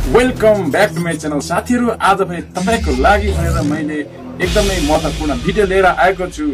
Welcome back to my channel साथीहरु। आज पनि तपाईको लागि भनेर मैले एकदमै महत्त्वपूर्ण भिडियो लिएर आएको छु।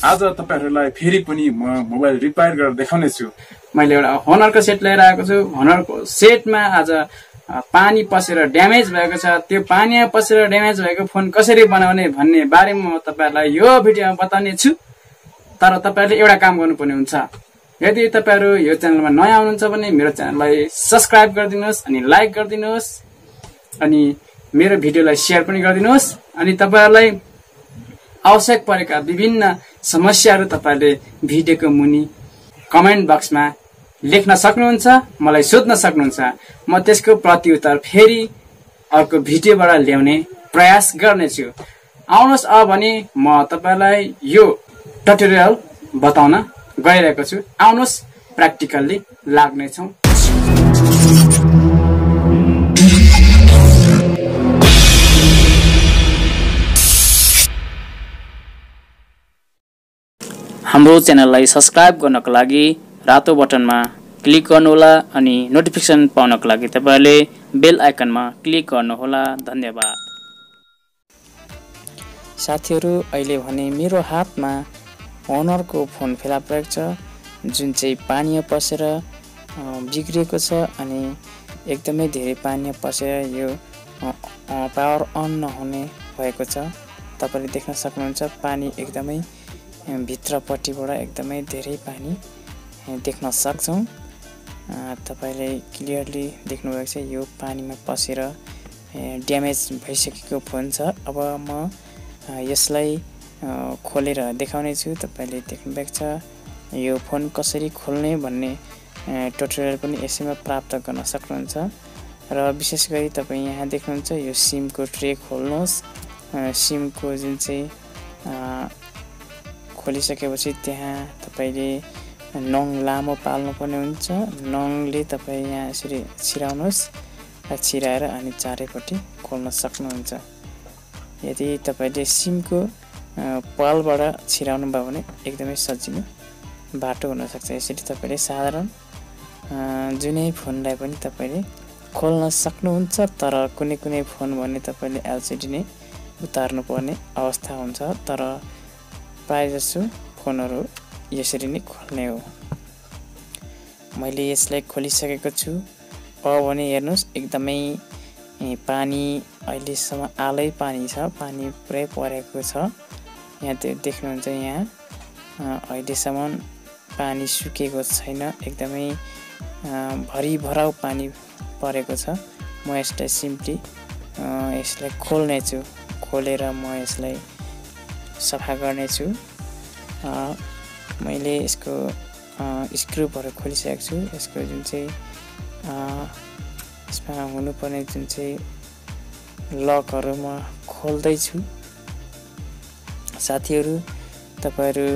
आज तपाईहरुलाई फेरि पनि म मोबाइल रिपेयर गरेर देखाउने छु। मैले एउटा होनरको सेट लिएर आएको छु। होनरको सेटमा आज पानी पसेर ड्यामेज भएको छ। त्यो पानीमा पसेर ड्यामेज भएको फोन कसरी बनाउने भन्ने बारेमा म तपाईहरुलाई यो भिडियोमा बताउने छु। तर तपाईहरुले एउटा काम गर्नुपर्ने हुन्छ। यदि तपाईहरु यो च्यानलमा नयाँ हुनुहुन्छ भने मेरो च्यानललाई सब्स्क्राइब गरिदिनुस् अनि लाइक गरिदिनुस् अनि मेरो भिडियोलाई शेयर पनि गरिदिनुस् अनि तपाईहरुलाई आवश्यक परेका विभिन्न समस्याहरु तपाईहरुले भिडियोको मुनि कमेन्ट बक्समा लेख्न सक्नुहुन्छ, मलाई सोध्न सक्नुहुन्छ। म त्यसको प्रतिउत्तर फेरि अर्को भिडियोबाट ल्याउने प्रयास गर्नेछु। आउनुहोस् अब भने म तपाईहरुलाई यो ट्युटोरियल बताउन गइरहेको छु। आउनुहोस् प्र्याक्टिकल्ली लाग्नेछौं। हाम्रो च्यानललाई सब्स्क्राइब गर्नको लागि रातो बटनमा क्लिक गर्नुहोला अनि नोटिफिकेसन पाउनको लागि तपाईहरुले बेल आइकनमा क्लिक गर्नुहोला। धन्यवाद। साथीहरु, अहिले भने मेरो हातमा होनरको फोन फेला परेको छ, जुन चाहिँ पानीमा पसेर बिग्रिएको छ अनि एकदमै धेरै पानीमा पसेर यो पावर अन नहुने भएको छ। तपाईले देख्न सक्नुहुन्छ पानी एकदमै भित्रपट्टिबाट एकदमै धेरै पानी देख्न सक्छौं। तपाईले क्लियरली देख्नुभएको छ यो पानीमा पसेर ड्यामेज भइसकेको फोन छ। अब म यसलाई खोलेर देखाउने छु। तपाईले देख्नुभएको छ यो फोन कसरी खोल्ने भन्ने ट्युटोरियल पनि यसैमा प्राप्त गर्न सक्नुहुन्छ। र विशेष गरी तपाई यहाँ देख्नुहुन्छ यो सिमको ट्रे खोल्नुहोस्। सिमको जुन चाहिँ खोलिसकेपछि त्यहाँ तपाईले नङ लामो पाल्नु पर्ने हुन्छ। नङले तपाई यहाँ यसरी छिराउनुहोस् र छिराएर अनि चारैपट्टि खोल्न सक्नुहुन्छ। यदि तपाईले सिमको पालबाट छिराउनु भयो भने एकदमै सजिलो बाटो हुन सक्छ। यसरी तपाईले साधारण जुनै फोनलाई पनि तपाईले खोल्न सक्नुहुन्छ। तर कुनै कुनै फोन भने तपाईले एलसीडी नै उतार्नु पर्ने अवस्था हुन्छ। तर प्रायजसो फोनहरु यसरी नै खोल्ने हो। मैले यसलाई खोलिसकेको छु। अब भने हेर्नुस् एकदमै पानी अहिलेसम्म आलै पानी छ, पानी पुरै परेको छ। यहाँ देख्नुहुन्छ यहाँ अहिलेसम्म पानी सुकेको छैन, एकदमै भरि भराउ पानी परेको छ। म यसलाई सिम्पली यसलाई खोल्ने छु। खोलेर म यसलाई सफा गर्ने छु। मैले यसको स्क्रुपहरु खोलिसकेको छु। यसको जुन चाहिँ यसमा हुनुपर्ने जुन चाहिँ लकहरु म खोल्दै छु। साथीहरु, तपाईहरु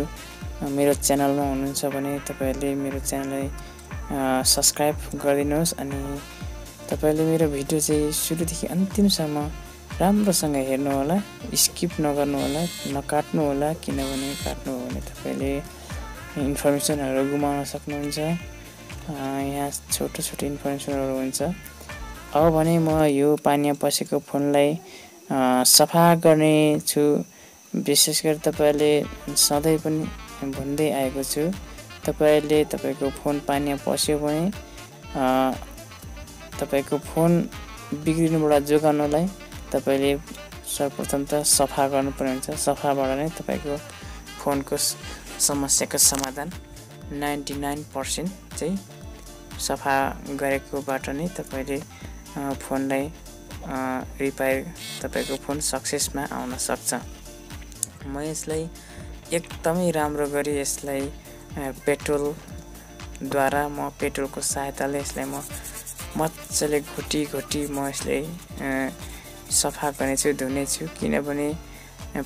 मेरो च्यानलमा हुनुहुन्छ भने तपाईहरुले मेरो च्यानललाई सब्स्क्राइब गरिदिनुहोस् अनि तपाईहरुले मेरो भिडियो चाहिँ सुरुदेखि अन्तिमसम्म राम्रोसँग हेर्नु होला, स्किप नगर्नु होला, नकाट्नु होला। किनभने काट्नु हो भने तपाईले इन्फर्मेसनहरु गुमाउन सक्नुहुन्छ। यहाँ छोटो छोटो इन्फर्मेसनहरु हुन्छ। अब भने म यो पानीमा पसेको फोनलाई सफा गर्ने छु। विशेष गरी तपाईहरुले सधैं पनि भन्दै आएको छु, तपाईहरुले तपाईको फोन पानीमा पस्यो भने तपाईको फोन बिग्रिनुबाट जोगाउनलाई तपाईले सर्वप्रथम त सफा गर्नुपर्ने हुन्छ। सफाबाट नै तपाईको फोनको समस्याको समाधान 99% चाहिँ सफा गरेकोबाट नै तपाईले फोनलाई रिपेयर तपाईको फोन सक्सेसमा आउन सक्छ। म यसलाई एकदमै राम्रो गरी यसलाई पेट्रोलद्वारा म पेट्रोलको सहायताले यसलाई म मज्जाले घोटी म यसलाई सफा गर्नेछु, धुनेछु। किनभने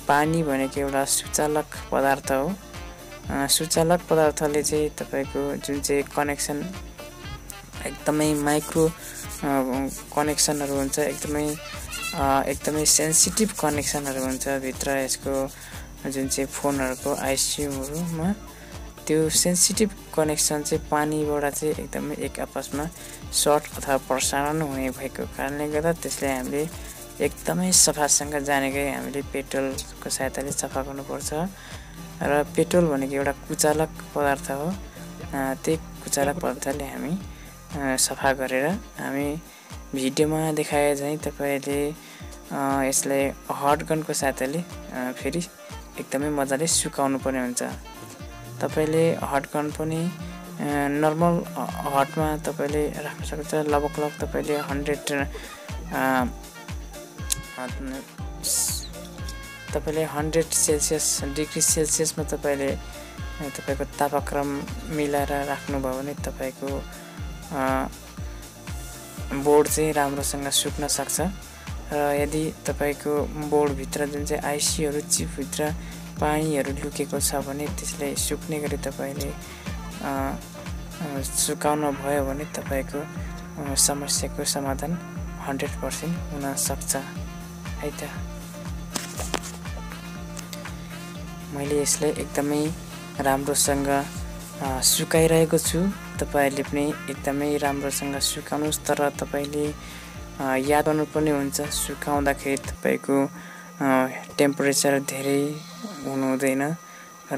पानी भनेको एउटा सुचालक पदार्थ हो। सुचालक पदार्थले चाहिँ तपाईको जुन चाहिँ कनेक्सन एकदमै माइक्रो कनेक्सनहरु हुन्छ, एकदमै सेन्सिटिभ कनेक्सनहरु हुन्छ भित्र यसको जुन चाहिँ फोनहरुको आइसियुहरुमा। त्यो सेन्सिटिभ कनेक्सन चाहिँ पानीबाट चाहिँ एकदमै एक आपसमा सर्ट अथवा प्रसारण हुने भएको कारणले गर्दा त्यसलाई हामीले एकदमै सफासँग जानेकै हामीले पेट्रोलको सहायताले सफा गर्नुपर्छ। र पेट्रोल भनेको एउटा कुचालक पदार्थ हो। त्यही कुचालक पदार्थले हामी सफा गरेर हामी भिडियोमा देखाए झैँ तपाईले यसलाई हट गनको सहायताले फेरि एकदमै मजाले सुकाउनु पर्ने हुन्छ। तपाईले हट गन पनि नर्मल हटमा तपाईले राख्न सक्नुहुन्छ। लगभग तपाईले 100 सेल्सियस डिग्री सेल्सियसमा तपाईको तापक्रम मिलाएर राख्नुभयो भने तपाईको बोर्ड चाहिँ राम्रोसँग सुक्न सक्छ। र यदि तपाईको बोर्ड भित्र जुन चाहिँ आइसीहरु चिप भित्र पानीहरु लुकेको छ भने त्यसलाई सुक्ने गरी तपाईले सुकाउन भयो भने तपाईको समस्याको समाधान 100% हुन सक्छ है त। मैले यसलाई एकदमै राम्रोसँग सुकाइरहेको छु। तपाईहरुले पनि एकदमै राम्रोसँग सुकाउनुस्। तर तपाईले याद गर्नुपर्ने हुन्छ सुकाउँदाखेरि तपाईको टेम्परेचर धेरै हुनु हुँदैन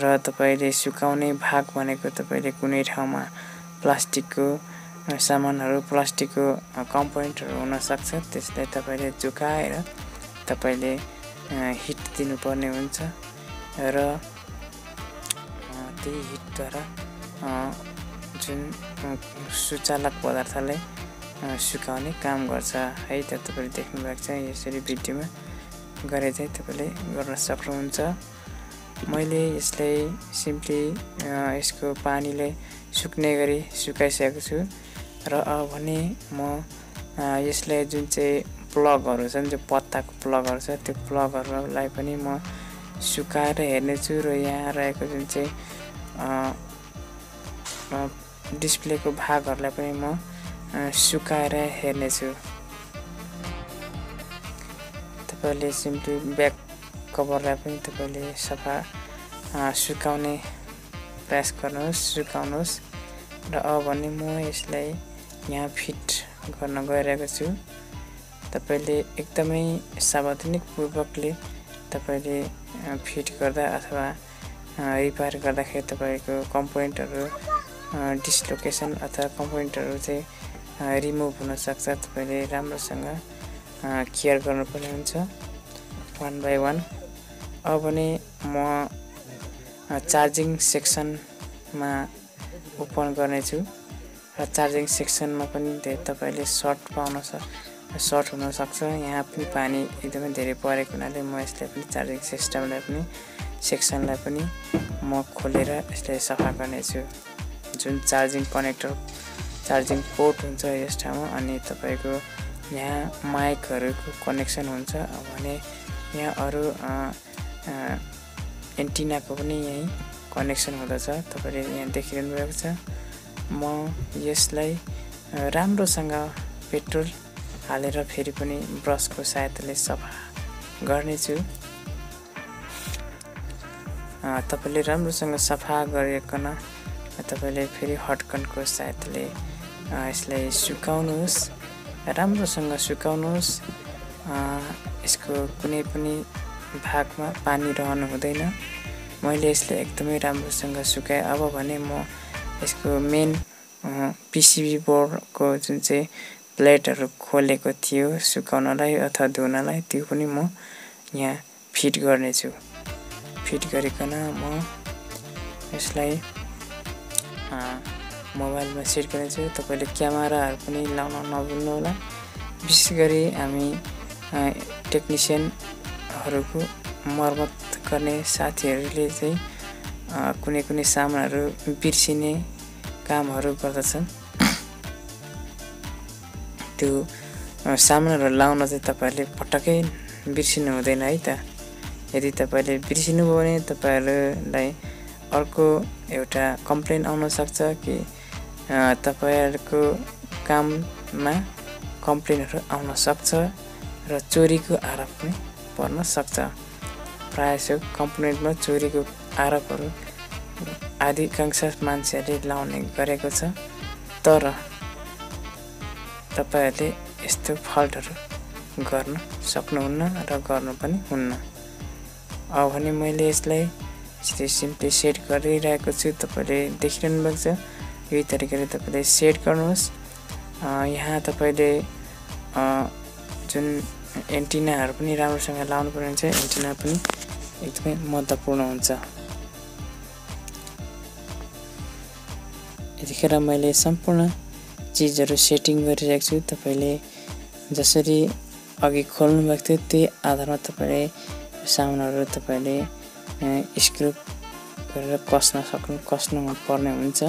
र तपाईले सुकाउने भाग भनेको तपाईले कुनै ठाउँमा प्लास्टिकको सामानहरु प्लास्टिकको कम्पोनेन्टहरु हुन सक्छ। त्यसलाई तपाईले झुकाएर तपाईले हिट दिनुपर्ने हुन्छ र त्यही हिटद्वारा जुन सुचालक पदार्थले सुकाउने काम गर्छ है त। तपाईले देख्नु भएको छ यसरी भिडियोमा गरे चाहिँ तपाईले गर्न सक्नुहुन्छ। मैले यसलाई सिम्पली यसको पानीले सुक्ने गरी सुकाइसकेको छु र अब भने म यसलाई जुन चाहिँ प्लगहरु छन् जो पत्ताको प्लगहरु छ त्यो प्लगहरुलाई पनि म सुकाएर हेर्ने छु र यहाँ रहेको जुन चाहिँ डिस्प्लेको भागहरुलाई पनि म सुकाएर हेर्ने छु। तपाईले सिम्पली ब्याक कभरलाई पनि तपाईले सफा सुकाउने प्रयास गर्नुहोस् सुकाउनुहोस्। र अब भने म यसलाई यहाँ फिट गर्न गइरहेको छु। तपाईले एकदमै सावधानी पूर्वकले तपाईले फिट गर्दा अथवा रिपेयर गर्दाखेरि तपाईको कम्पोनेन्टहरु डिस्लोकेसन अथवा कम्पोनेन्टहरु चाहिँ रिमुभ हुन सक्छ। तपाईले राम्रोसँग केयर गर्नुपर्ने हुन्छ 1 by 1। अब भने म चार्जिङ सेक्सनमा ओपन गर्ने छु र चार्जिङ सेक्सनमा पनि तपाईले सर्ट हुन सक्छ। यहाँ पनि पानी एकदमै धेरै परेको हुनाले म यसलाई पनि चार्जिङ सिस्टमलाई पनि सेक्सनलाई पनि म खोलेर यसलाई सफा गर्ने छु। जुन चार्जिङ कनेक्टर चार्जिङ पोर्ट हुन्छ यस ठाउँमा अनि तपाईको यहाँ माइकहरुको कनेक्सन हुन्छ भने यहाँ अरु एन्टिनाको पनि यही कनेक्सन हुँदछ। तपाईले यहाँ देखिरहनु भएको छ। म यसलाई राम्रोसँग पेट्रोल हालेर फेरि पनि ब्रशको सहायताले सफा गर्ने छु। तपाईले राम्रोसँग सफा गरिकन तपाईले फेरि हटकनको सहायताले यसलाई सुकाउनुहोस्। राम्रोसँग सुकाउनुहोस्। यसको कुनै पनि भागमा पानी रहनु हुँदैन। मैले यसलाई एकदमै राम्रोसँग सुकाए। अब भने म यसको मेन पीसीबी बोर्डको जुन चाहिँ प्लेटहरु खोलेको थियो सुकाउनलाई अथवा धुनलाई त्यो पनि म यहाँ फिट गर्ने छु। फिट गरिकन म यसलाई मोबाइलमा सेट गर्ने छु। तपाईले क्यामेराहरु पनि लाउन नभुल्नु होला। विशेष गरी हामी टेक्निशियनहरुको मर्मत गर्ने साथीहरुले चाहिँ कुनै सामानहरु बिर्सिने कामहरु गर्दछन्। त्यो सामानहरु लाउन चाहिँ तपाईहरुले पटक्कै बिर्सिनु हुँदैन है त। यदि तपाईले बिर्सिनु भयो भने तपाईहरुलाई अर्को एउटा कम्प्लेन आउन सक्छ कि तपाईहरुको काममा कम्प्लेनहरु आउन सक्छ र चोरीको आरोप पनि पर्न सक्छ। प्रायः जसो कम्पोनेन्टमा चोरीको आरोपहरु अधिकांश मान्छेहरूले लाउने गरेको छ, तर तपाईहरुले यस्तो फल्टहरु गर्न सक्नुहुन्न र गर्नु पनि हुन्न। अब भने मैले यसलाई सिम्पली सेट गरिरहेको छु, तपाईले देखिरहनु भएको छ। यही तरिकाले तपाईले सेट गर्नुहोस्। यहाँ तपाईले जुन एन्टिनाहरु पनि राम्रोसँग लाउनु पर्ने हुन्छ। एन्टिना पनि एकदमै महत्त्वपूर्ण हुन्छ। यतिखेर मैले सम्पूर्ण चीजहरु सेटिङ गरिरहेको छु। तपाईले जसरी अघि खोल्नु भएको थियो त्यही आधारमा तपाईले सामानहरु तपाईले स्क्रु गरेर कस्नु पर्ने हुन्छ।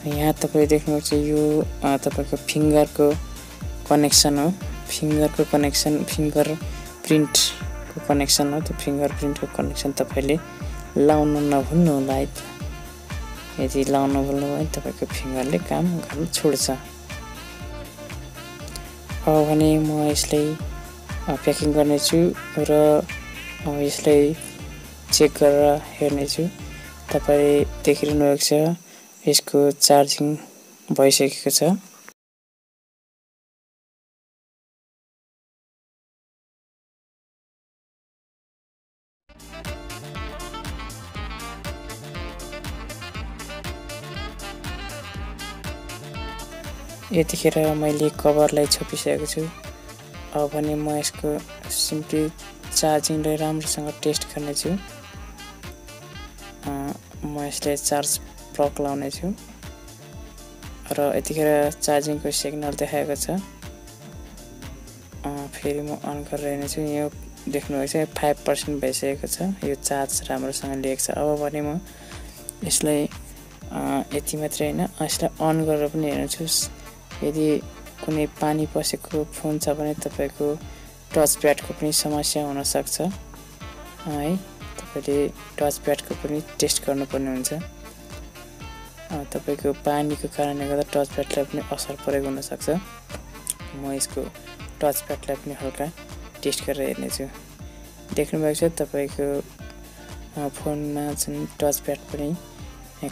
यहाँ तपाईले देख्नुहुन्छ यो तपाईको फिंगरको कनेक्सन हो। फिंगर प्रिन्टको कनेक्सन हो। त्यो फिंगर प्रिन्टको कनेक्सन तपाईले लाउन नभुल्नु होला। यदि लाउन भुल्नु भयो तपाईको फिंगरले काम गर्न छोड्छ। अब भने म यसलाई प्याकिङ गर्ने छु र यसलाई चेक गरेर हेर्ने छु। तपाईले देखिरहनु भएको छ यसको चार्जिङ भइसकेको छ। यतिखेर मैले कभरलाई छोपिसकेको छु। अब भने म यसको सिम्पली चार्जिङलाई राम्रोसँग टेस्ट गर्ने छु। म यसलाई चार्ज प्लग लाउने छु र यतिखेर चार्जिङको सिग्नल देखाएको छ। फेरि म अन गरेर हेर्ने छु। यो देख्नुहुन्छ 5% भइसकेको छ। यो चार्ज राम्रोसँग लिएको छ। अब भने म यसलाई यति मात्रै हैन, यसलाई अन गरेर पनि हेर्ने छु। यदि कुनै पानी पसेको फोन छ भने तपाईको टच प्याडको पनि समस्या हुन सक्छ है। तपाईले टच प्याडको पनि टेस्ट गर्नुपर्ने हुन्छ। तपाईको पानीको कारणले गर्दा टच प्याडलाई पनि असर परेको हुन सक्छ। म यसको टच प्याडलाई पनि हल्का टेस्ट गरेर हेर्ने छु। देख्नु भएको छ तपाईको फोनमा जुन टच प्याड पनि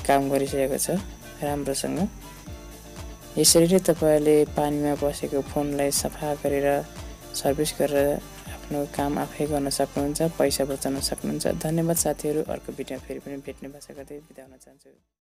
काम गरिसकेको छ राम्रोसँग। यसरी नै तपाईले पानीमा बसेको फोनलाई सफा गरेर सर्भिस गरेर आफ्नो काम आफै गर्न सक्नुहुन्छ, पैसा बचाउन सक्नुहुन्छ। धन्यवाद साथीहरु। अर्को भिडियोमा फेरि पनि भेट्ने आशा गर्दै बिदा हुन चाहन्छु।